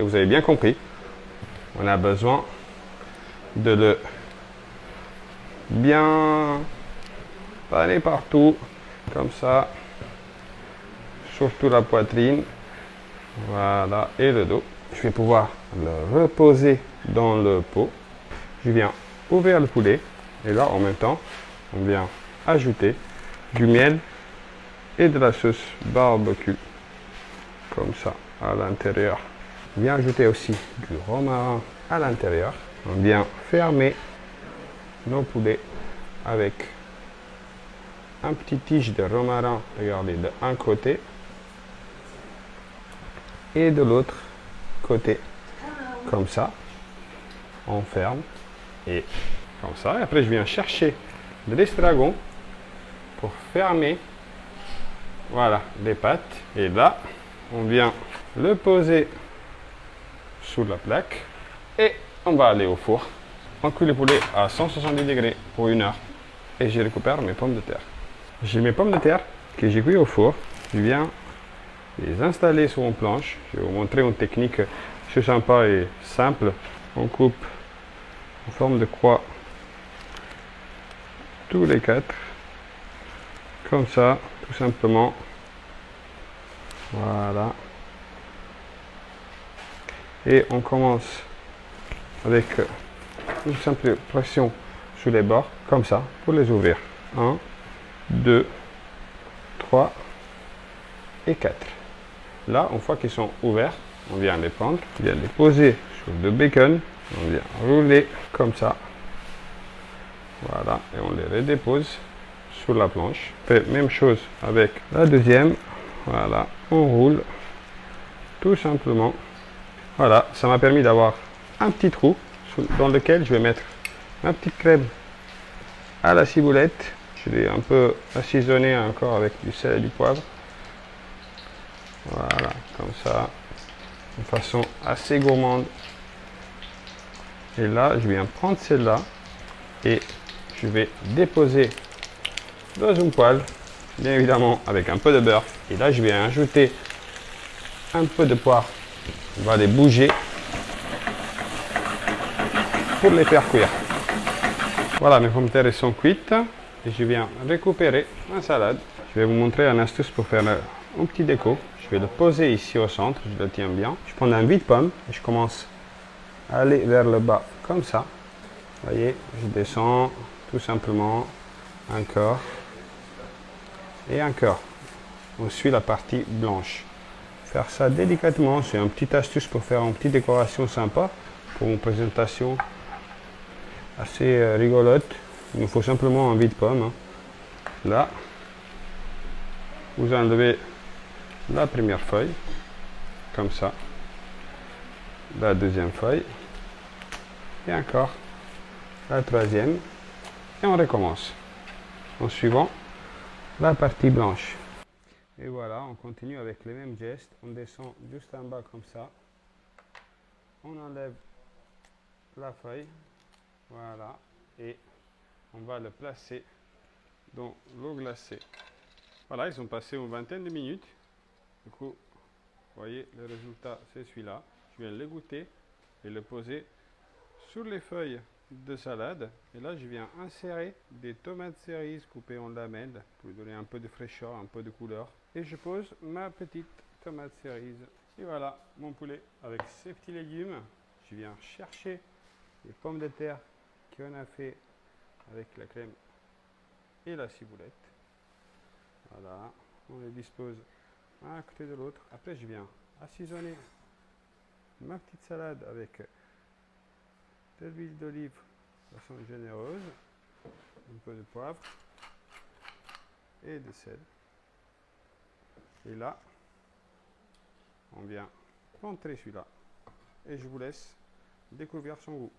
Et vous avez bien compris, on a besoin de le bien aller partout, comme ça, surtout la poitrine, voilà, et le dos. Je vais pouvoir le reposer dans le pot. Je viens ouvrir le poulet, et là, en même temps, on vient ajouter du miel et de la sauce barbecue, comme ça, à l'intérieur. On vient ajouter aussi du romarin à l'intérieur. On vient fermer nos poulets avec un petit tige de romarin, regardez, de un côté et de l'autre côté, comme ça. On ferme et comme ça. Et après, je viens chercher de l'estragon pour fermer, voilà, les pattes. Et là, on vient le poser sous la plaque et on va aller au four. On cuit le poulet à 170 degrés pour 1 heure et je récupère mes pommes de terre. J'ai mes pommes de terre que j'ai cuit au four. Je viens les installer sur une planche. Je vais vous montrer une technique assez sympa et simple. On coupe en forme de croix tous les 4 comme ça, tout simplement. Voilà. Et on commence avec une simple pression sur les bords, comme ça, pour les ouvrir. 1, 2, 3 et 4. Là, une fois qu'ils sont ouverts, on vient les prendre, on vient les poser sur le bacon, on vient rouler comme ça. Voilà, et on les redépose sur la planche. On fait même chose avec la deuxième. Voilà, on roule tout simplement. Voilà, ça m'a permis d'avoir un petit trou dans lequel je vais mettre ma petite crème à la ciboulette. Je l'ai un peu assaisonné encore avec du sel et du poivre. Voilà, comme ça, de façon assez gourmande. Et là, je viens prendre celle-là et je vais déposer dans une poêle, bien évidemment avec un peu de beurre. Et là, je vais ajouter un peu de poivre. On va les bouger pour les faire cuire. Voilà, mes pommes de terre sont cuites et je viens récupérer ma salade. Je vais vous montrer une astuce pour faire un petit déco. Je vais le poser ici au centre, je le tiens bien. Je prends un vide-pomme et je commence à aller vers le bas comme ça. Vous voyez, je descends tout simplement encore et encore. On suit la partie blanche. Faire ça délicatement, c'est une petite astuce pour faire une petite décoration sympa pour une présentation assez rigolote. Il nous faut simplement un vide-pomme. Là, vous enlevez la première feuille, comme ça, la deuxième feuille, et encore la troisième, et on recommence en suivant la partie blanche. Et voilà, on continue avec les mêmes gestes. On descend juste en bas comme ça. On enlève la feuille. Voilà. Et on va le placer dans l'eau glacée. Voilà, ils ont passé une vingtaine de minutes. Du coup, vous voyez, le résultat, c'est celui-là. Je viens le goûter et le poser sur les feuilles de salade. Et là, je viens insérer des tomates cerises coupées en lamelles pour lui donner un peu de fraîcheur, un peu de couleur. Et je pose ma petite tomate cerise. Et voilà, mon poulet avec ses petits légumes. Je viens chercher les pommes de terre qu'on a fait avec la crème et la ciboulette. Voilà, on les dispose un à côté de l'autre. Après, je viens assaisonner ma petite salade avec de l'huile d'olive de façon généreuse, un peu de poivre et de sel. Et là, on vient rentrer celui-là et je vous laisse découvrir son goût.